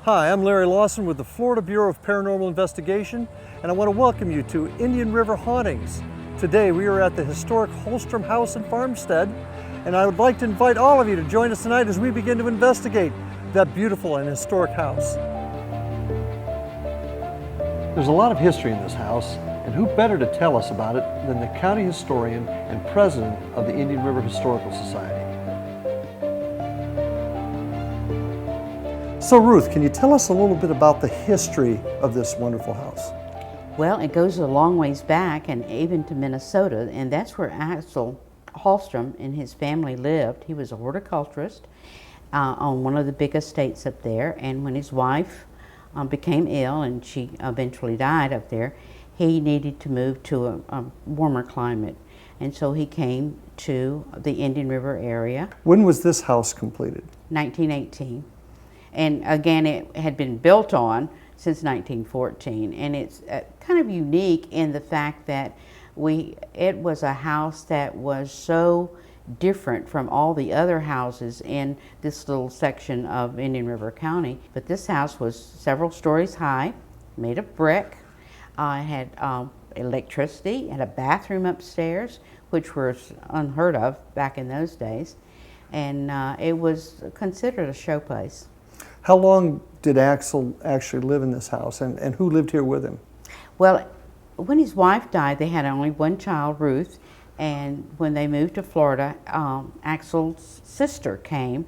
Hi, I'm Larry Lawson with the Florida Bureau of Paranormal Investigation, and I want to welcome you to Indian River Hauntings. Today we are at the historic Holstrom House and Farmstead, and I would like to invite all of you to join us tonight as we begin to investigate that beautiful and historic house. There's a lot of history in this house, and who better to tell us about it than the county historian and president of the Indian River Historical Society. So Ruth, can you tell us a little bit about the history of this wonderful house? Well, it goes a long ways back and even to Minnesota, and that's where Axel Holstrom and his family lived. He was a horticulturist on one of the big estates up there, and when his wife became ill and she eventually died up there, he needed to move to a warmer climate, and so he came to the Indian River area. When was this house completed? 1918. And again, it had been built on since 1914, and it's kind of unique in the fact that it was a house that was so different from all the other houses in this little section of Indian River County. But this house was several stories high, made of brick. It had electricity, and a bathroom upstairs, which was unheard of back in those days, and it was considered a showplace. How long did Axel actually live in this house, and who lived here with him? Well, when his wife died, they had only one child, Ruth, and when they moved to Florida, Axel's sister came,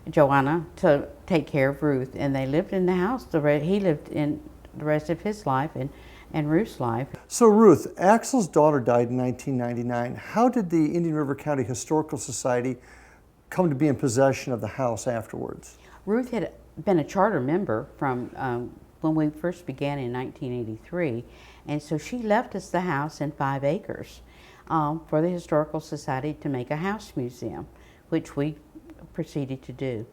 Joanna, to take care of Ruth, and they lived in the house. He lived in the rest of his life and Ruth's life. So Ruth, Axel's daughter died in 1999. How did the Indian River County Historical Society come to be in possession of the house afterwards? Ruth had been a charter member from when we first began in 1983, and so she left us the house in 5 acres for the Historical Society to make a house museum, which we proceeded to do.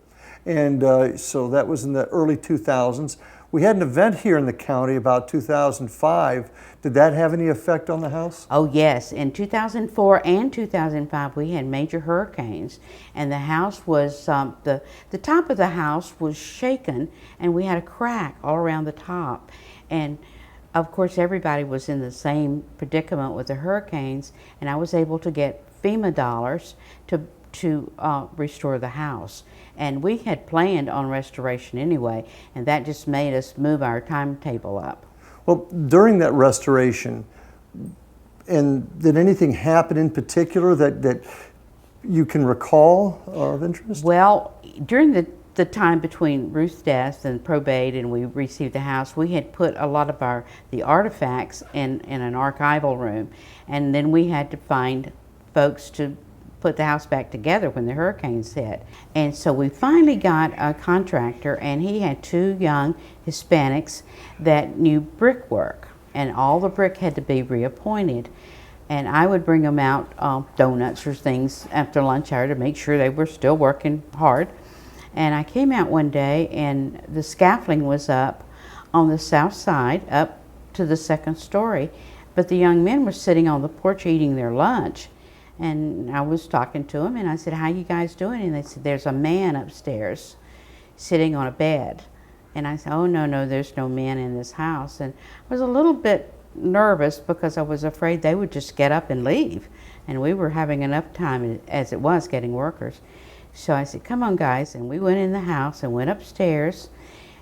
And so that was in the early 2000s. We had an event here in the county about 2005. Did that have any effect on the house? Oh yes, in 2004 and 2005 we had major hurricanes, and the house was, the top of the house was shaken, and we had a crack all around the top. And of course everybody was in the same predicament with the hurricanes, and I was able to get FEMA dollars to restore the house. And we had planned on restoration anyway, and that just made us move our timetable up. Well, during that restoration, and did anything happen in particular that you can recall of interest? Well, during the time between Ruth's death and probate and we received the house, we had put a lot of the artifacts in an archival room, and then we had to find folks to put the house back together when the hurricanes hit. And so we finally got a contractor, and he had 2 young Hispanics that knew brickwork, and all the brick had to be reappointed. And I would bring them out donuts or things after lunch hour to make sure they were still working hard. And I came out one day, and the scaffolding was up on the south side, up to the 2nd story, but the young men were sitting on the porch eating their lunch. And I was talking to them, and I said, "How you guys doing?" And they said, "There's a man upstairs sitting on a bed." And I said, "Oh, no, there's no man in this house." And I was a little bit nervous because I was afraid they would just get up and leave. And we were having enough time as it was getting workers. So I said, "Come on, guys." And we went in the house and went upstairs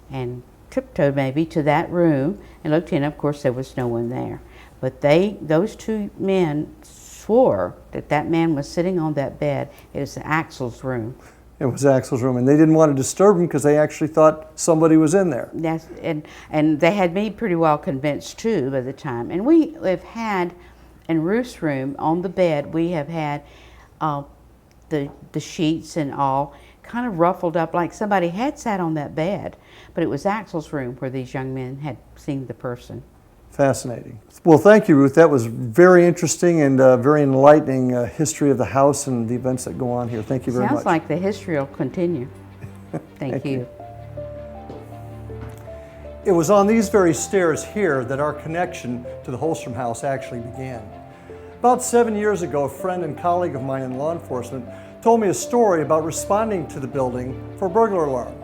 and tiptoed maybe to that room and looked in. Of course, there was no one there. But those 2 men swore that man was sitting on that bed. It was Axel's room. It was Axel's room, and they didn't want to disturb him because they actually thought somebody was in there. Yes, and they had me pretty well convinced too by the time. And we have had, in Ruth's room, on the bed, we have had the sheets and all kind of ruffled up like somebody had sat on that bed. But it was Axel's room where these young men had seen the person. Fascinating. Well, thank you, Ruth. That was very interesting and very enlightening history of the house and the events that go on here. Thank you very much. Sounds like the history will continue. Thank you. It was on these very stairs here that our connection to the Holstrom house actually began. About 7 years ago, a friend and colleague of mine in law enforcement told me a story about responding to the building for a burglar alarm.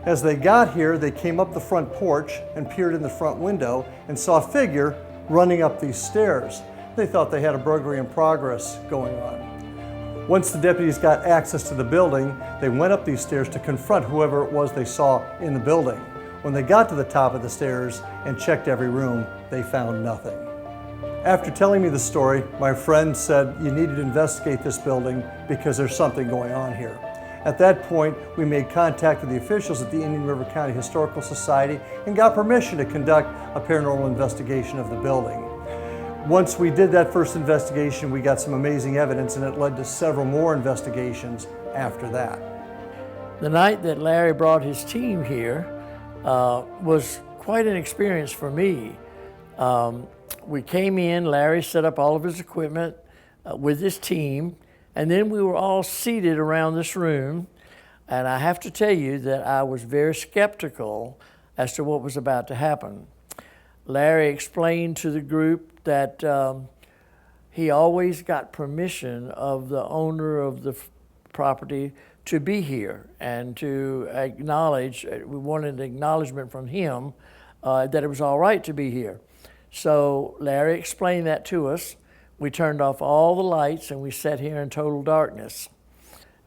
As they got here, they came up the front porch and peered in the front window and saw a figure running up these stairs. They thought they had a burglary in progress going on. Once the deputies got access to the building, they went up these stairs to confront whoever it was they saw in the building. When they got to the top of the stairs and checked every room, they found nothing. After telling me the story, my friend said, "You need to investigate this building because there's something going on here." At that point, we made contact with the officials at the Indian River County Historical Society and got permission to conduct a paranormal investigation of the building. Once we did that first investigation, we got some amazing evidence, and it led to several more investigations after that. The night that Larry brought his team here was quite an experience for me. We came in, Larry set up all of his equipment with his team, and then we were all seated around this room, and I have to tell you that I was very skeptical as to what was about to happen. Larry explained to the group that he always got permission of the owner of the property to be here and to acknowledge, we wanted an acknowledgement from him that it was all right to be here. So Larry explained that to us. We turned off all the lights and we sat here in total darkness.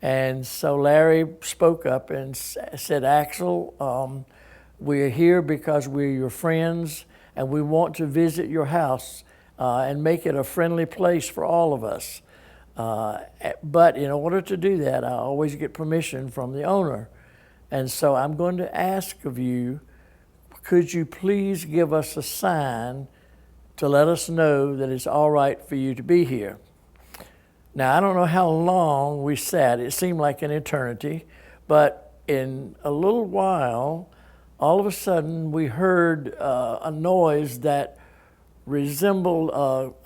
And so Larry spoke up and said, "Axel, we're here because we're your friends and we want to visit your house and make it a friendly place for all of us. But in order to do that, I always get permission from the owner. And so I'm going to ask of you, could you please give us a sign to let us know that it's all right for you to be here?" Now, I don't know how long we sat. It seemed like an eternity, but in a little while, all of a sudden, we heard a noise that resembled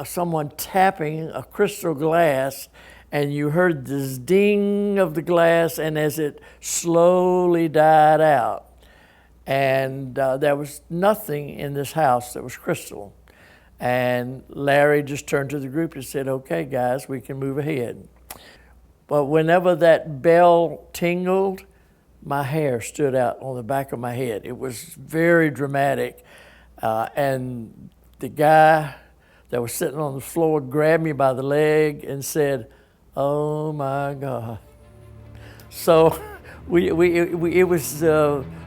someone tapping a crystal glass, and you heard this ding of the glass, and as it slowly died out, and there was nothing in this house that was crystal. And Larry just turned to the group and said, "Okay, guys, we can move ahead." But whenever that bell tingled, my hair stood out on the back of my head. It was very dramatic. And the guy that was sitting on the floor grabbed me by the leg and said, "Oh my God." So it was,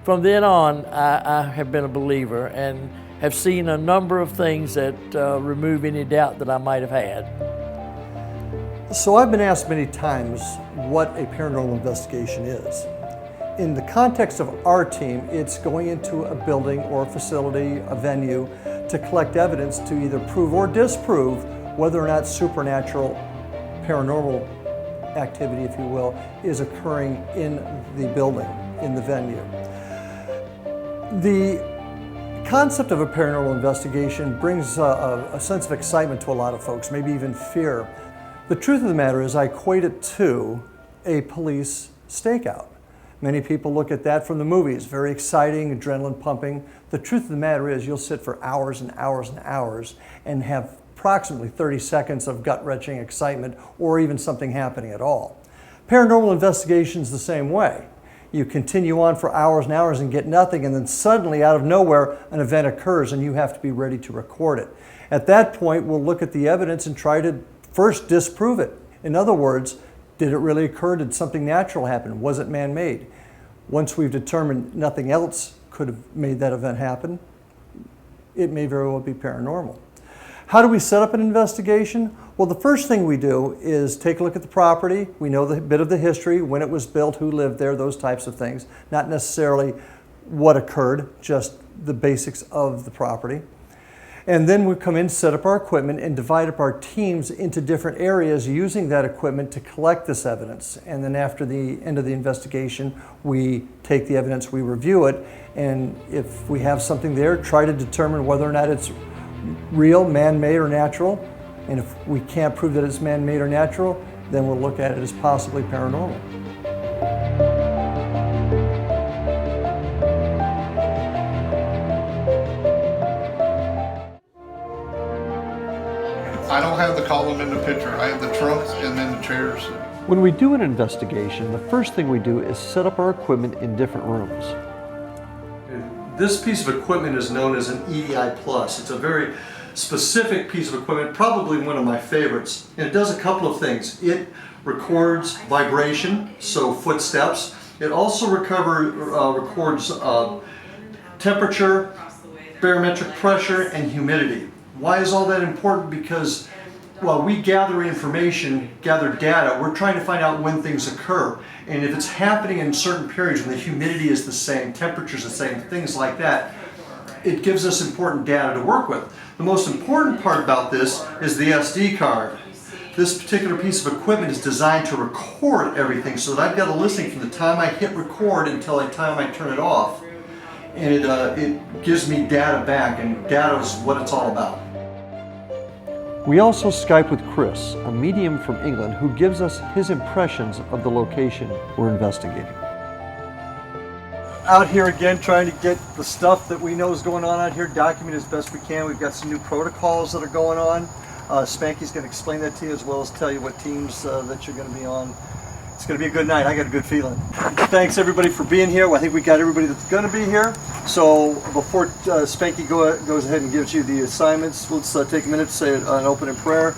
from then on, I have been a believer and have seen a number of things that remove any doubt that I might have had. So I've been asked many times what a paranormal investigation is. In the context of our team, it's going into a building or a facility, a venue, to collect evidence to either prove or disprove whether or not supernatural, paranormal activity, if you will, is occurring in the building, in the venue. The concept of a paranormal investigation brings a sense of excitement to a lot of folks, maybe even fear. The truth of the matter is I equate it to a police stakeout. Many people look at that from the movies, very exciting, adrenaline pumping. The truth of the matter is you'll sit for hours and hours and hours and have approximately 30 seconds of gut-wrenching excitement or even something happening at all. Paranormal investigation's the same way. You continue on for hours and hours and get nothing, and then suddenly out of nowhere an event occurs and you have to be ready to record it. At that point, we'll look at the evidence and try to first disprove it. In other words, did it really occur? Did something natural happen? Was it man-made? Once we've determined nothing else could have made that event happen, it may very well be paranormal. How do we set up an investigation? Well, the first thing we do is take a look at the property. We know a bit of the history, when it was built, who lived there, those types of things. Not necessarily what occurred, just the basics of the property. And then we come in, set up our equipment, and divide up our teams into different areas using that equipment to collect this evidence. And then after the end of the investigation, we take the evidence, we review it, and if we have something there, try to determine whether or not it's real, man-made, or natural. And if we can't prove that it's man-made or natural, then we'll look at it as possibly paranormal. I don't have the column in the picture. I have the trunk and then the chairs. When we do an investigation, the first thing we do is set up our equipment in different rooms. This piece of equipment is known as an EDI Plus. It's a very specific piece of equipment, probably one of my favorites. And it does a couple of things. It records vibration, so footsteps. It also records temperature, barometric pressure, and humidity. Why is all that important? Because while we gather information, gather data, we're trying to find out when things occur. And if it's happening in certain periods when the humidity is the same, temperature's the same, things like that, it gives us important data to work with. The most important part about this is the SD card. This particular piece of equipment is designed to record everything so that I've got a listing from the time I hit record until the time I turn it off. And it gives me data back, and data is what it's all about. We also Skype with Chris, a medium from England, who gives us his impressions of the location we're investigating. Out here again, trying to get the stuff that we know is going on out here documented as best we can. We've got some new protocols that are going on. Spanky's going to explain that to you, as well as tell you what teams that you're going to be on. It's going to be a good night. I got a good feeling. Thanks everybody for being here. Well, I think we got everybody that's going to be here. So before Spanky goes ahead and gives you the assignments, let's take a minute to say an opening prayer.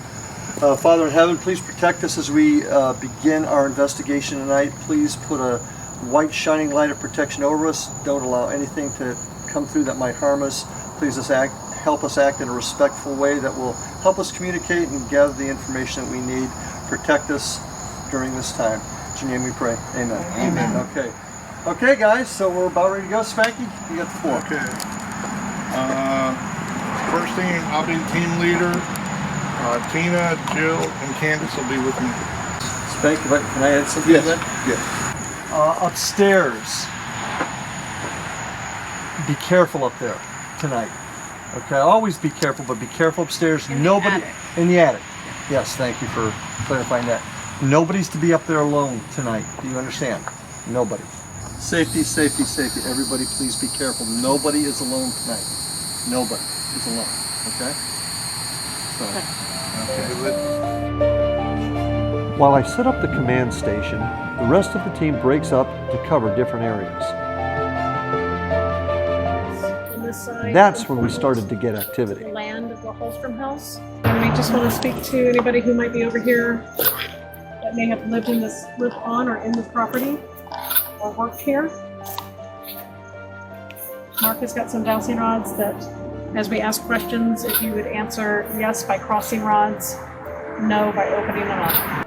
Father in heaven, please protect us as we begin our investigation tonight. Please put a white shining light of protection over us. Don't allow anything to come through that might harm us. Please help us act in a respectful way that will help us communicate and gather the information that we need. Protect us during this time. In your name we pray. Amen. Amen. Okay. Okay, guys, so we're about ready to go. Spanky, you got the floor. Okay. First thing, I'll be the team leader. Tina, Jill, and Candace will be with me. Spanky, can I add something to that? Yes. Upstairs, be careful up there tonight. Okay, always be careful, but be careful upstairs. In the attic. Yes, thank you for clarifying that. Nobody's to be up there alone tonight. Do you understand? Nobody. Safety, safety, safety. Everybody please be careful. Nobody is alone tonight. Nobody is alone. Okay? So. While I set up the command station, the rest of the team breaks up to cover different areas. That's when we started to get activity. The land of the Holstrom house. And we just want to speak to anybody who might be over here that may have lived on or in this property or worked here. Mark has got some dowsing rods that, as we ask questions, if you would answer yes by crossing rods, no by opening them up.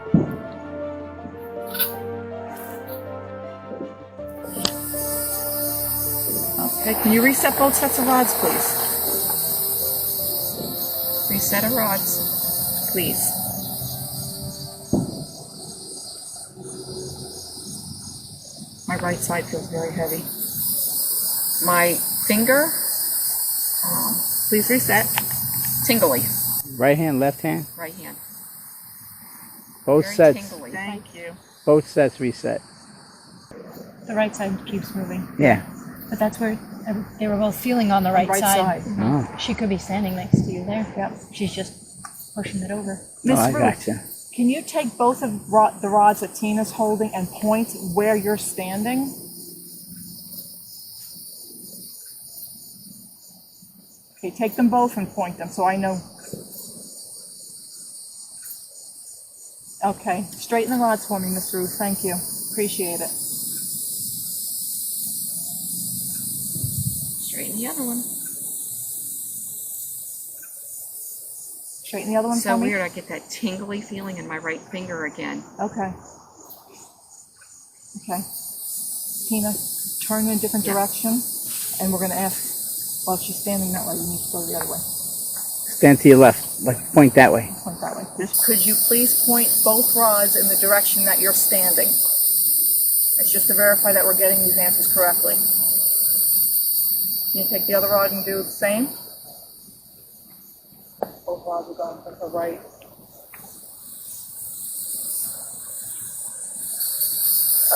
Okay, can you reset both sets of rods, please? Reset of rods, please. My right side feels very heavy. My finger, please reset. Tingly. Right hand, left hand? Right hand. Both Very sets. tingly. Thank you. Both sets reset. The right side keeps moving. Yeah. But that's where they were both feeling on the right side. Oh, She could be standing next to you there. Yep. She's just pushing it over. Miss I Ruth, gotcha. can you take both of the rods that Tina's holding and point where you're standing? Okay, take them both and point them so I know. Okay, straighten the rods for me, Miss Ruth. Thank you. Appreciate it. Straighten the other one. Straighten the other one So for me. weird, I get that tingly feeling in my right finger again. Okay. Okay. Tina, turn in a different direction, and we're going to ask, well, if she's standing that way, you need to go the other way. Stand to your left. Like point that way. Point that way. Could you please point both rods in the direction that you're standing? It's just to verify that we're getting these answers correctly. Can you take the other rod and do the same? Both rods are going to the right.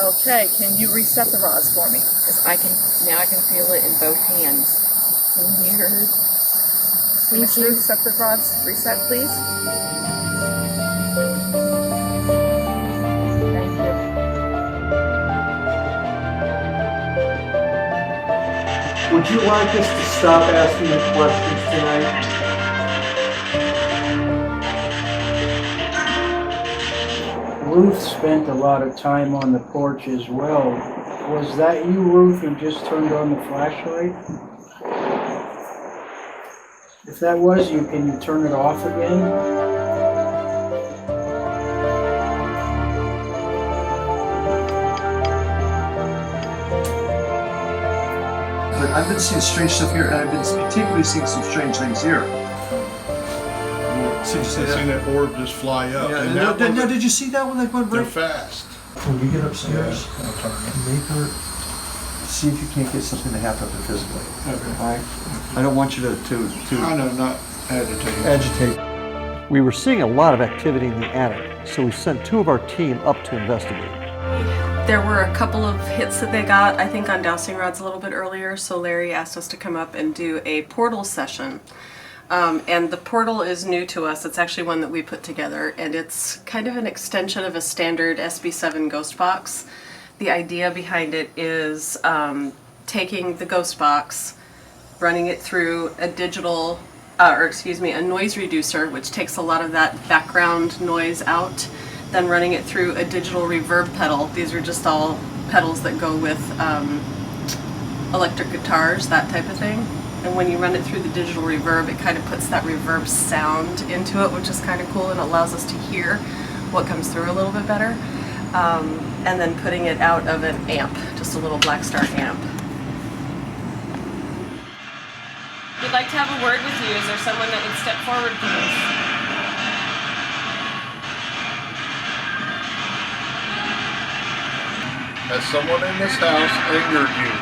Okay, can you reset the rods for me? Because now I can feel it in both hands. Weird. Miss Ruth, set the rods, reset please. Thank you. would you like us to stop asking you questions tonight? Ruth spent a lot of time on the porch as well. Was that you, Ruth, who just turned on the flashlight? If that was you, can you turn it off again? But I've been seeing strange stuff here, and I've been particularly seeing some strange things here. Did you see I've seen that? that orb just fly up. Yeah, and now, that one, did you see that one that went they're right? fast. When you get upstairs, I'll turn it. make her see if you can't get something to happen up there physically. Okay. All right? I don't want you to I know, not agitating. agitate. We were seeing a lot of activity in the attic, so we sent 2 of our team up to investigate. There were a couple of hits that they got, I think, on dowsing rods a little bit earlier, so Larry asked us to come up and do a portal session. And the portal is new to us. It's actually one that we put together, and it's kind of an extension of a standard SB7 ghost box. The idea behind it is taking the ghost box, running it through a digital, a noise reducer, which takes a lot of that background noise out, then running it through a digital reverb pedal. These are just all pedals that go with electric guitars, that type of thing. And when you run it through the digital reverb, it kind of puts that reverb sound into it, which is kind of cool, and allows us to hear what comes through a little bit better. And then putting it out of an amp, just a little Black Star amp. We'd like to have a word with you. Is there someone that would step forward, please? Has someone in this house angered you?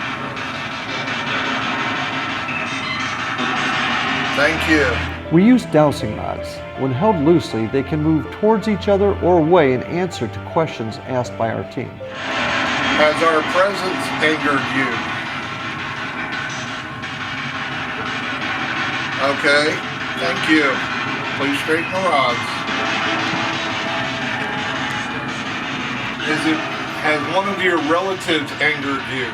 Thank you. We use dowsing rods. When held loosely, they can move towards each other or away in answer to questions asked by our team. Has our presence angered you? Okay, thank you. Please straighten the rods. Has one of your relatives angered you?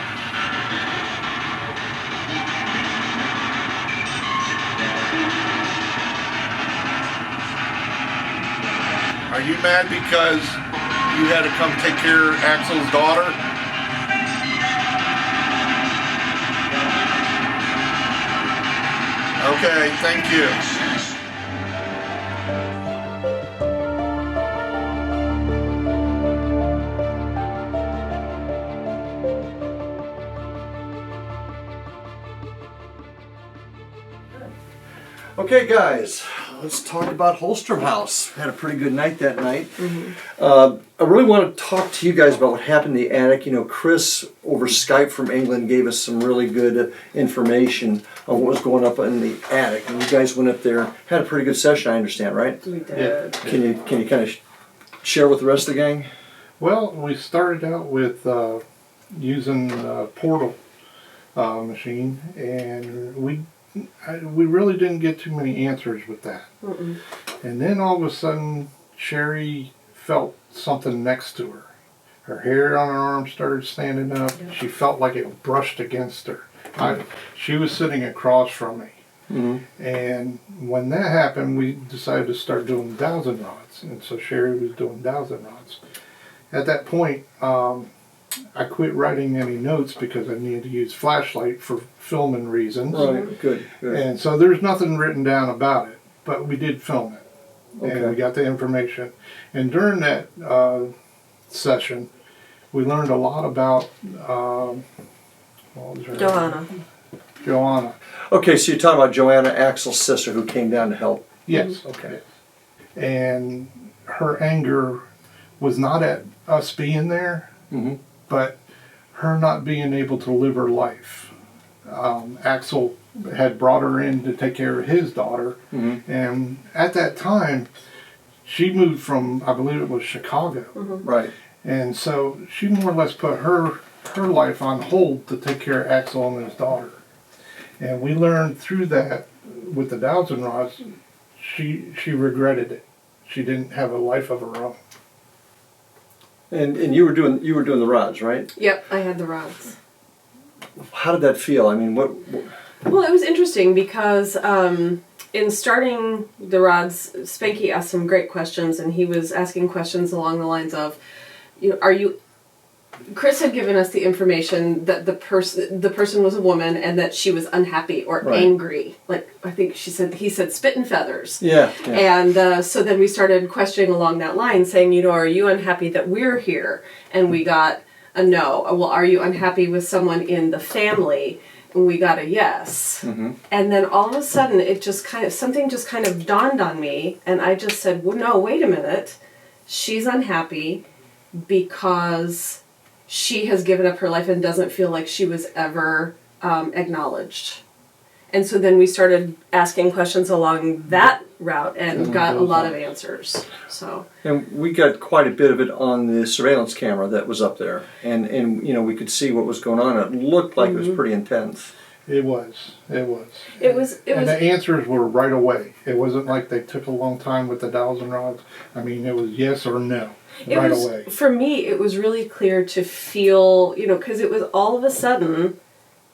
Are you mad because you had to come take care of Axel's daughter? Okay, thank you. Okay, guys, let's talk about Holstrom House. Had a pretty good night that night. I really want to talk to you guys about what happened in the attic. You know, Chris over Skype from England gave us some really good information on what was going up in the attic. And you guys went up there, had a pretty good session, I understand, right? We did. Can you kind of share with the rest of the gang? Well, we started out with using a portal machine, and we really didn't get too many answers with that. And then all of a sudden, Sherry felt something next to her. Her hair on her arm started standing up. She felt like it brushed against her. She was sitting across from me. And when that happened, we decided to start doing dowsing rods. And so Sherry was doing dowsing rods. At that point, I quit writing any notes because I needed to use flashlight for filming reasons. Right, good. And so there's nothing written down about it, but we did film it. Okay. And we got the information. And during that session, we learned a lot about what was her name? Joanna. Joanna. Okay, so you're talking about Joanna, Axel's sister, who came down to help. Yes. Okay. And her anger was not at us being there, but her not being able to live her life. Axel had brought her in to take care of his daughter, and at that time, she moved from, I believe it was Chicago. Right. And so she more or less put her life on hold to take care of Axel and his daughter. And we learned through that with the dowsing rods, she regretted it. She didn't have a life of her own. And you were doing the rods, right? Yep, I had the rods. how did that feel? I mean, what Well, it was interesting because in starting the rods, Spanky asked some great questions, and he was asking questions along the lines of, are you? Chris had given us the information that the person was a woman and that she was unhappy or angry. Like I think he said spit and feathers. Yeah. And so then we started questioning along that line, saying, are you unhappy that we're here? And we got a no. Well, are you unhappy with someone in the family? And we got a yes. Mm-hmm. And then all of a sudden, something just kind of dawned on me, and I just said, well, no, wait a minute. She's unhappy because she has given up her life and doesn't feel like she was ever acknowledged. And so then we started asking questions along that route and got a lot of answers. So. And we got quite a bit of it on the surveillance camera that was up there, and we could see what was going on. It looked like it was pretty intense. It was. And the answers were right away. It wasn't like they took a long time with the dowsing rods. I mean, it was yes or no. Right away. For me, it was really clear to feel, because it was all of a sudden,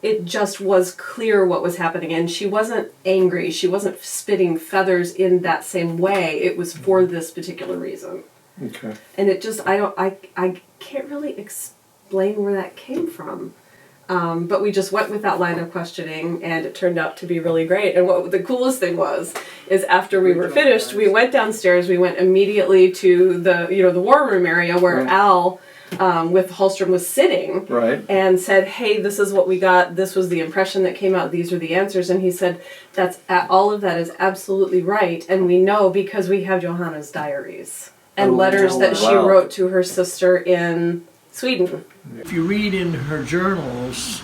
it just was clear what was happening. And she wasn't angry. She wasn't spitting feathers in that same way. It was for this particular reason. Okay. And it just, I can't really explain where that came from. But we just went with that line of questioning, and it turned out to be really great. And what the coolest thing is after we were finished, we went downstairs. We went immediately to the war room area where Al with Holstrom was sitting, and said, "Hey, this is what we got. This was the impression that came out. These are the answers." And he said, all of that is absolutely right, and we know because we have Johanna's diaries and letters that she wrote to her sister in Sweden. If you read in her journals,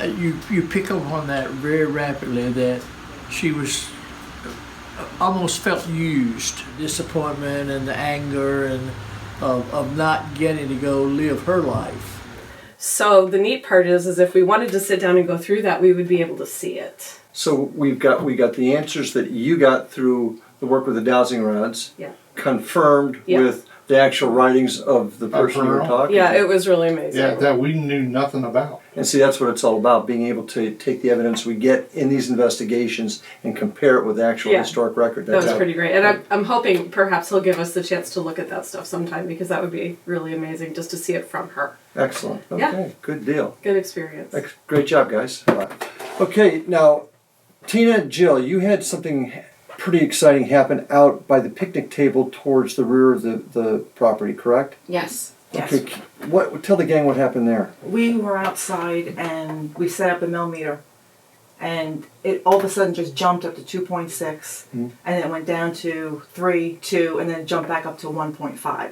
you pick up on that very rapidly, that she was almost felt used. Disappointment and the anger and of not getting to go live her life. So the neat part is if we wanted to sit down and go through that, we would be able to see it. So we got the answers that you got through the work with the dowsing rods, confirmed with the actual writings of the person you were talking to. It was really amazing. Yeah, that we knew nothing about. And see, that's what it's all about, being able to take the evidence we get in these investigations and compare it with the actual historic record. That was pretty great. And I'm hoping perhaps he'll give us the chance to look at that stuff sometime, because that would be really amazing just to see it from her. Excellent. Okay, good deal. Good experience. Great job, guys. Okay, now, Tina, Jill, you had something pretty exciting happen out by the picnic table towards the rear of the property, correct? Yes. Okay, tell the gang what happened there. We were outside and we set up a millimeter, and it all of a sudden just jumped up to 2.6, and then it went down to 3, 2, and then it jumped back up to 1.5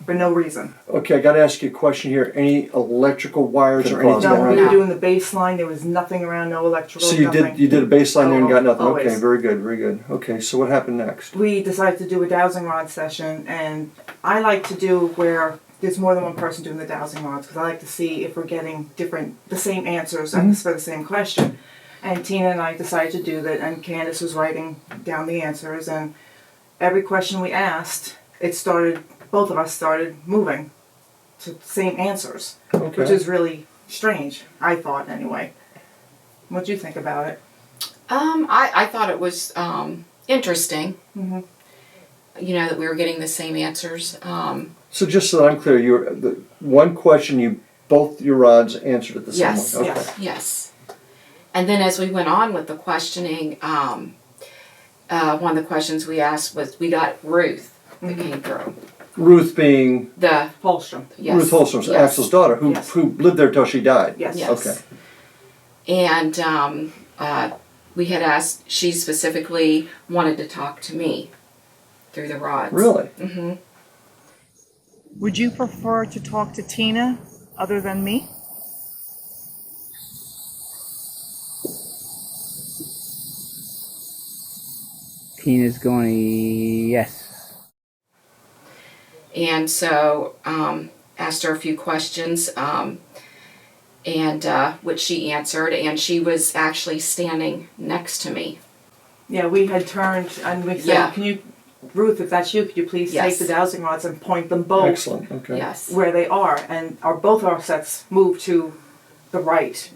for no reason. Okay, I got to ask you a question here. Any electrical wires or anything No, around? we were doing the baseline. There was nothing around, no electrical. So you did a baseline there and got nothing. Always. Okay, very good. Okay, so what happened next? We decided to do a dowsing rod session, and I like to do where there's more than one person doing the dowsing rods, because I like to see if we're getting the same answers for the same question. And Tina and I decided to do that, and Candace was writing down the answers, and every question we asked, both of us started moving to the same answers, which is really strange, I thought anyway. What'd you think about it? I thought it was interesting, that we were getting the same answers. So just so that I'm clear, the one question both your rods answered at the same way. Yes. And then as we went on with the questioning, one of the questions we asked was, we got Ruth that came through. Ruth being? The Holstrom. Yes. Ruth Holstrom's Axel's daughter, who lived there till she died. Yes. Okay. And we had asked, she specifically wanted to talk to me through the rods. Really? Mm-hmm. Would you prefer to talk to Tina other than me? Tina's going, yes. And so asked her a few questions, and which she answered, and she was actually standing next to me. Yeah, we had turned and we said, "Can you, Ruth, if that's you, could you please take the dowsing rods and point them both where they are?" And both our sets moved to the right.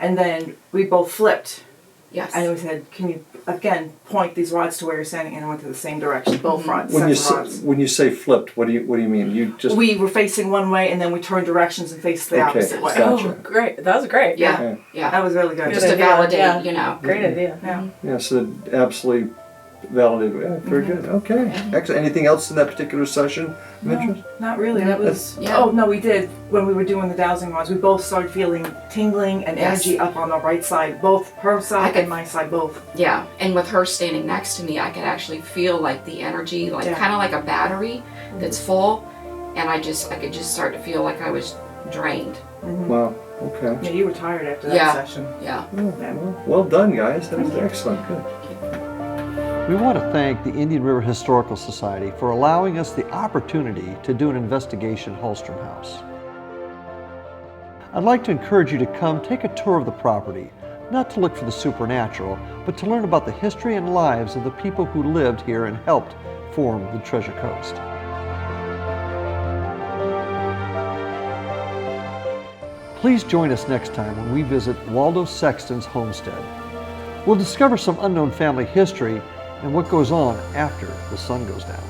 And then we both flipped. Yes. And we said, can you, again, point these rods to where you're standing, and it went to the same direction, both rods, When rods. when you say flipped, what do you mean? You just We were facing one way, and then we turned directions and faced the opposite way. Gotcha. Oh, great. That was great. Yeah. Yeah. That was really good. Just to validate, you know. Great idea. Yeah. Yeah, so absolutely validated. Yeah, very good. Okay. Excellent. Anything else in that particular session of interest? Not really. That was. Yeah. Oh no, we did when we were doing the dowsing rods. We both started feeling tingling and Yes. energy up on the right side, both her side and my side, both. Yeah, and with her standing next to me, I could actually feel like the energy, like kind of like a battery that's full, and I could just start to feel like I was drained. Wow. Okay. Yeah, you were tired after that Yeah. session. Yeah. Well done, guys. That was excellent. Good. We want to thank the Indian River Historical Society for allowing us the opportunity to do an investigation at Holstrom House. I'd like to encourage you to come take a tour of the property, not to look for the supernatural, but to learn about the history and lives of the people who lived here and helped form the Treasure Coast. Please join us next time when we visit Waldo Sexton's homestead. We'll discover some unknown family history and what goes on after the sun goes down.